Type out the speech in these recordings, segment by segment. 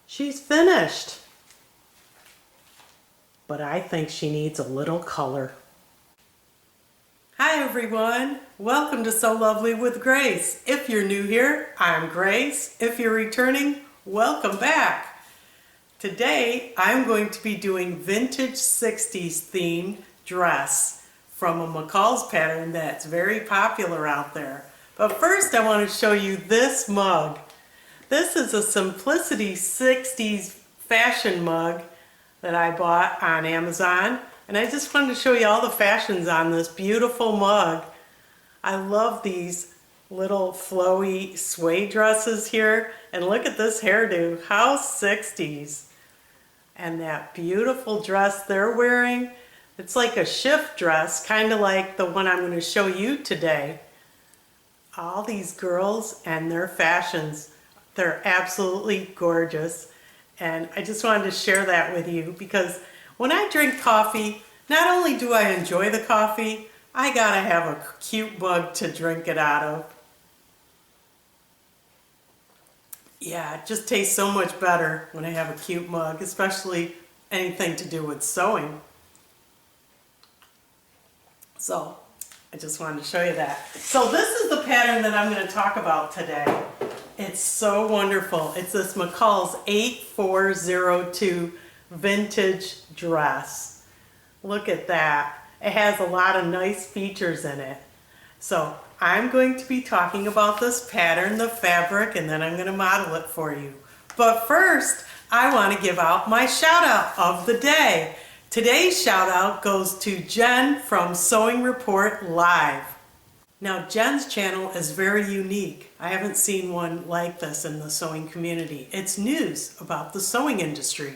She's finished. But I think she needs a little color. Hi everyone, welcome to So Lovely with Grace. If you're new here, I'm Grace. If you're returning, welcome back. Today I'm going to be doing vintage 60s themed dress from a McCall's pattern that's very popular out there. But first I want to show you this mug. This is a Simplicity 60s fashion mug that I bought on Amazon, and I just wanted to show you all the fashions on this beautiful mug. I love these little flowy suede dresses here, and look at this hairdo, how 60s. And that beautiful dress they're wearing, it's like a shift dress, kind of like the one I'm going to show you today. All these girls and their fashions, they're absolutely gorgeous. And I just wanted to share that with you because when I drink coffee, not only do I enjoy the coffee, I gotta have a cute mug to drink it out of. Yeah, it just tastes so much better when I have a cute mug, especially anything to do with sewing. So I just wanted to show you that. So this is the pattern that I'm going to talk about today. It's so wonderful. It's this McCall's 8402 vintage dress. Look at that. It has a lot of nice features in it. So I'm going to be talking about this pattern, the fabric, and then I'm going to model it for you. But first, I want to give out my shout out of the day. Today's shout out goes to Jen from Sewing Report Live. Now Jen's channel is very unique. I haven't seen one like this in the sewing community. It's news about the sewing industry.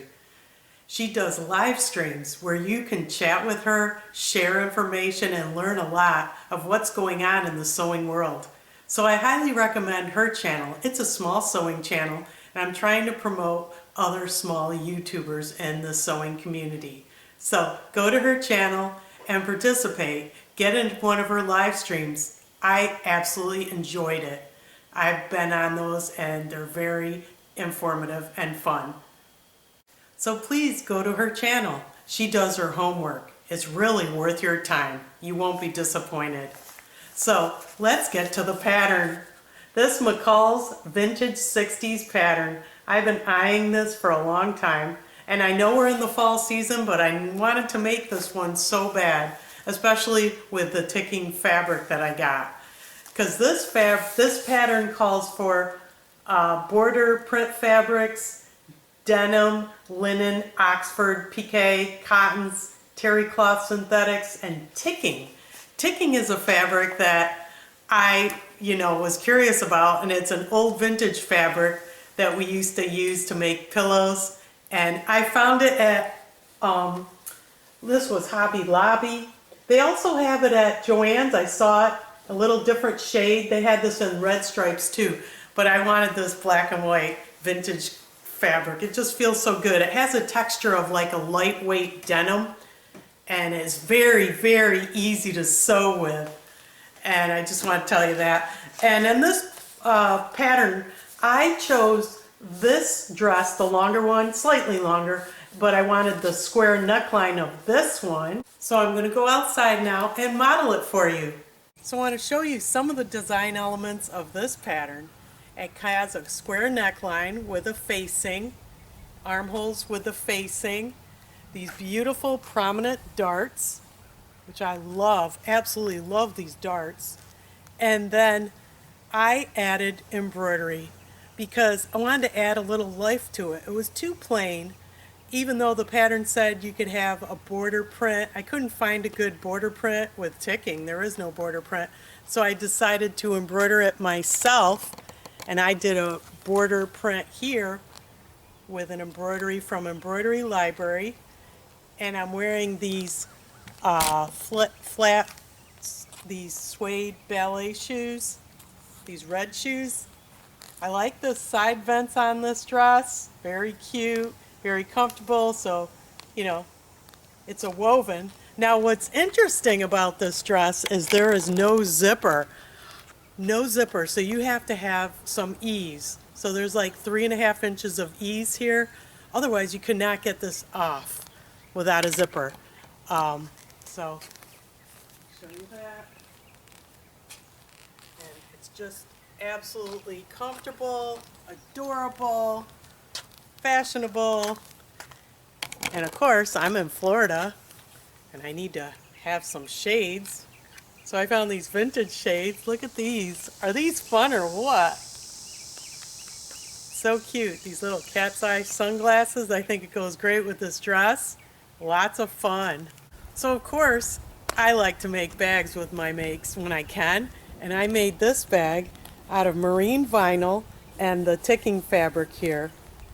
She does live streams where you can chat with her, share information, and learn a lot of what's going on in the sewing world. So I highly recommend her channel. It's a small sewing channel, and I'm trying to promote other small YouTubers in the sewing community. So go to her channel and participate. Get into one of her live streams. I absolutely enjoyed it. I've been on those and they're very informative and fun. So please go to her channel. She does her homework. It's really worth your time. You won't be disappointed. So let's get to the pattern. This McCall's vintage 60s pattern. I've been eyeing this for a long time. And I know we're in the fall season, but I wanted to make this one so bad, especially with the ticking fabric that I got. Because this pattern calls for border print fabrics, denim, linen, Oxford, pique, cottons, terry cloth synthetics, and ticking. Ticking is a fabric that I, was curious about, and it's an old vintage fabric that we used to use to make pillows. And I found it at, this was Hobby Lobby. They also have it at Joann's. I saw it, a little different shade. They had this in red stripes too, but I wanted this black and white vintage fabric. It just feels so good. It has a texture of like a lightweight denim, and it's very, very easy to sew with. And I just want to tell you that. And in this pattern, I chose this dress, the longer one, slightly longer, but I wanted the square neckline of this one. So I'm going to go outside now and model it for you. So I want to show you some of the design elements of this pattern. It has a square neckline with a facing, armholes with a facing, these beautiful prominent darts, which I love, absolutely love these darts. And then I added embroidery, because I wanted to add a little life to it. It was too plain. Even though the pattern said you could have a border print, I couldn't find a good border print with ticking. There is no border print. So I decided to embroider it myself, and I did a border print here with an embroidery from Embroidery Library. And I'm wearing these these suede ballet shoes, these red shoes. I like the side vents on this dress, very cute, very comfortable, so, it's a woven. Now what's interesting about this dress is there is no zipper. No zipper, so you have to have some ease. So there's like 3.5 inches of ease here. Otherwise you could not get this off without a zipper. So show you that. And it's just absolutely comfortable, adorable, fashionable. And of course, I'm in Florida and I need to have some shades. So I found these vintage shades. Look at these. Are these fun or what? So cute. These little cat's eye sunglasses. I think it goes great with this dress. Lots of fun. So of course, I like to make bags with my makes when I can. And I made this bag out of marine vinyl and the ticking fabric here.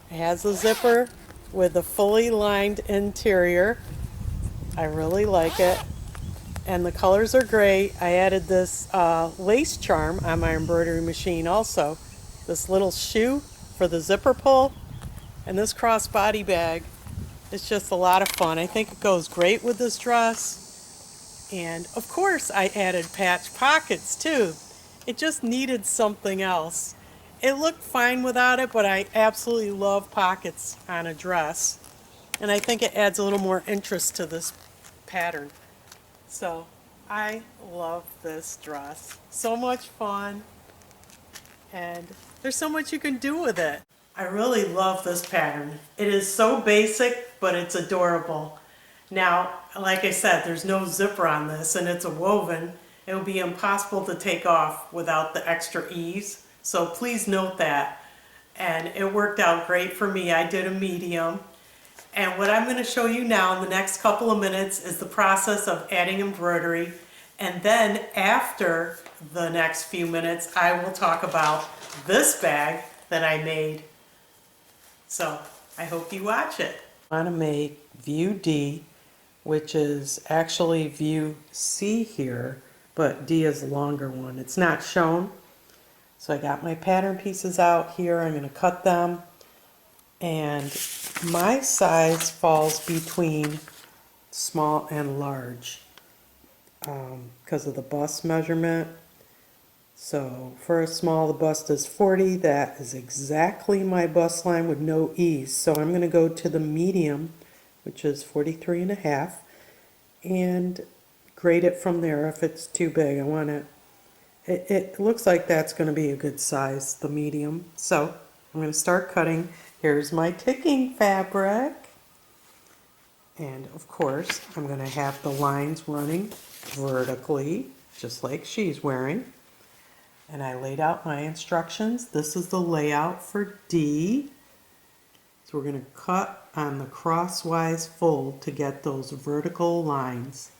It has a zipper with a fully lined interior. I really like it. And the colors are great. I added this lace charm on my embroidery machine also. This little shoe for the zipper pull. And this crossbody bag. It's just a lot of fun. I think it goes great with this dress. And of course I added patch pockets too. It just needed something else. It looked fine without it, but I absolutely love pockets on a dress. And I think it adds a little more interest to this pattern. So I love this dress. So much fun. And there's so much you can do with it. I really love this pattern. It is so basic, but it's adorable. Now, like I said, there's no zipper on this and it's a woven. It would be impossible to take off without the extra ease. So please note that. And it worked out great for me. I did a medium. And what I'm going to show you now in the next couple of minutes is the process of adding embroidery. And then after the next few minutes, I will talk about this bag that I made. So I hope you watch it. I want to make view D, which is actually view C here, but D is a longer one. It's not shown. So I got my pattern pieces out here. I'm going to cut them. And my size falls between small and large because of the bust measurement. So for a small, the bust is 40. That is exactly my bust line with no ease. So I'm going to go to the medium, which is 43.5, and grade it from there if it's too big. I want it. It looks like that's going to be a good size, the medium. So I'm going to start cutting. Here's my ticking fabric. And of course, I'm going to have the lines running vertically, just like she's wearing. And I laid out my instructions. This is the layout for D. So we're going to cut on the crosswise fold to get those vertical lines.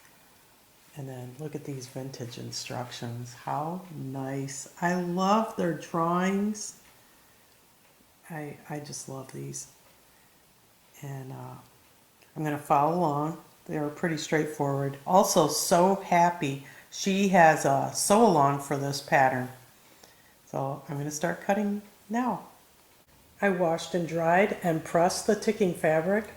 And then look at these vintage instructions. How nice. I love their drawings. I just love these. And I'm going to follow along. They're pretty straightforward. Also, so happy she has a sew along for this pattern. So I'm going to start cutting now. I washed and dried and pressed the ticking fabric.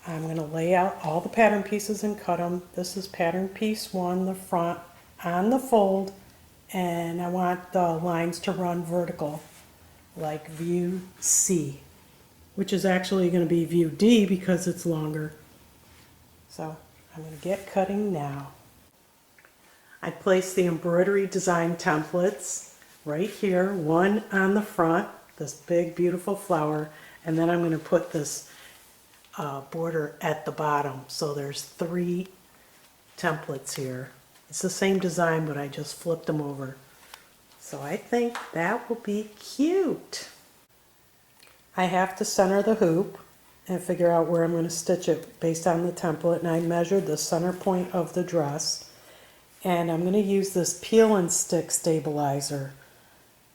I'm going to lay out all the pattern pieces and cut them. This is pattern piece 1, the front, on the fold, and I want the lines to run vertical, like view C, which is actually going to be view D because it's longer. So I'm going to get cutting now. I placed the embroidery design templates right here, one on the front, this big beautiful flower, and then I'm going to put this border at the bottom. So there's 3 templates here. It's the same design, but I just flipped them over. So I think that will be cute. I have to center the hoop and figure out where I'm going to stitch it based on the template, and I measured the center point of the dress. And I'm going to use this peel and stick stabilizer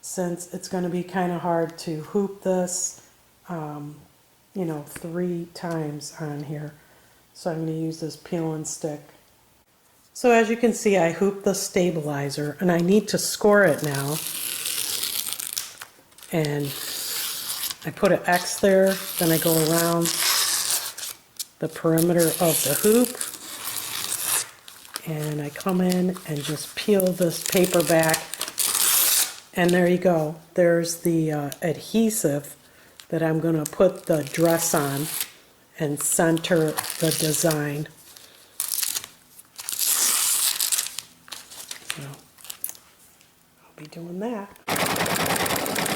since it's going to be kind of hard to hoop this 3 times on here. So I'm going to use this peel and stick. So as you can see, I hooped the stabilizer and I need to score it now. And I put an X there, then I go around the perimeter of the hoop and I come in and just peel this paper back And there you go. There's the adhesive that I'm going to put the dress on and center the design. So I'll be doing that.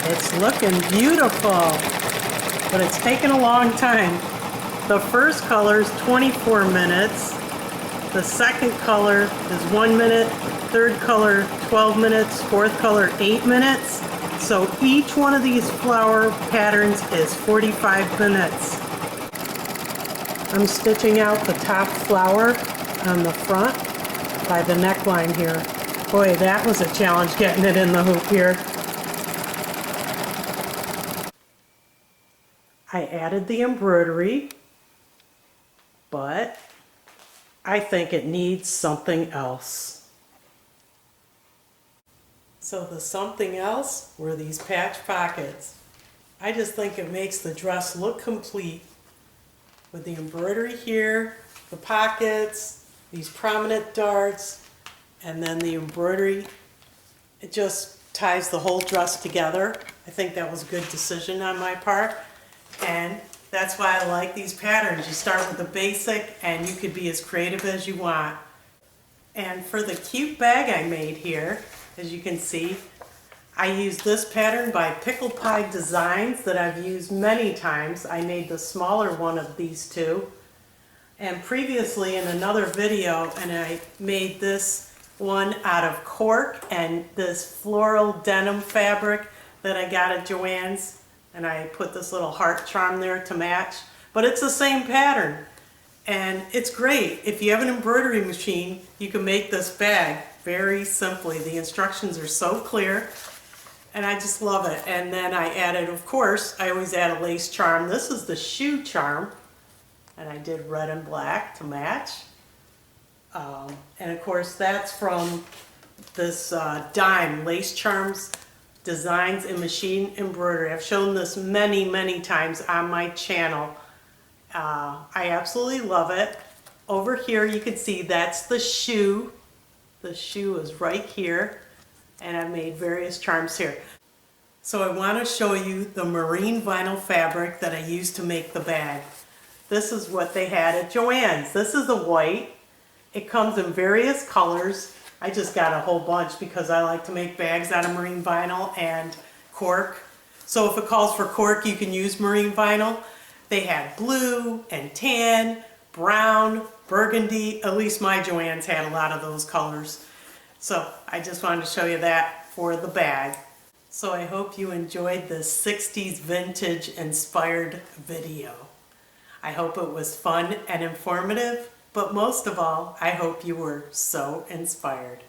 It's looking beautiful, but it's taken a long time. The first color is 24 minutes. The second color is 1 minute. Third color, 12 minutes. Fourth color, 8 minutes. So each one of these flower patterns is 45 minutes. I'm stitching out the top flower on the front by the neckline here. Boy, that was a challenge getting it in the hoop here. I added the embroidery, but I think it needs something else. So the something else were these patch pockets. I just think it makes the dress look complete with the embroidery here, the pockets, these prominent darts, and then the embroidery. It just ties the whole dress together. I think that was a good decision on my part. And that's why I like these patterns. You start with the basic and you could be as creative as you want. And for the cute bag I made here, as you can see, I used this pattern by Picklepiedesigns that I've used many times. I made the smaller one of these two. And previously in another video, and I made this one out of cork and this floral denim fabric that I got at Joann's. And I put this little heart charm there to match. But it's the same pattern. And it's great. If you have an embroidery machine, you can make this bag very simply. The instructions are so clear. And I just love it. And then I added, of course, I always add a lace charm. This is the shoe charm. And I did red and black to match. And of course, that's from this dime, Lace Charms Designs in Machine Embroidery. I've shown this many, many times on my channel. I absolutely love it. Over here you can see that's the shoe. The shoe is right here. And I made various charms here. So I want to show you the marine vinyl fabric that I used to make the bag. This is what they had at Joann's. This is the white. It comes in various colors. I just got a whole bunch because I like to make bags out of marine vinyl and cork. So if it calls for cork, you can use marine vinyl. They had blue and tan, brown, burgundy. At least my Joann's had a lot of those colors. So I just wanted to show you that for the bag. So I hope you enjoyed this 60s vintage inspired video. I hope it was fun and informative. But most of all, I hope you were so inspired.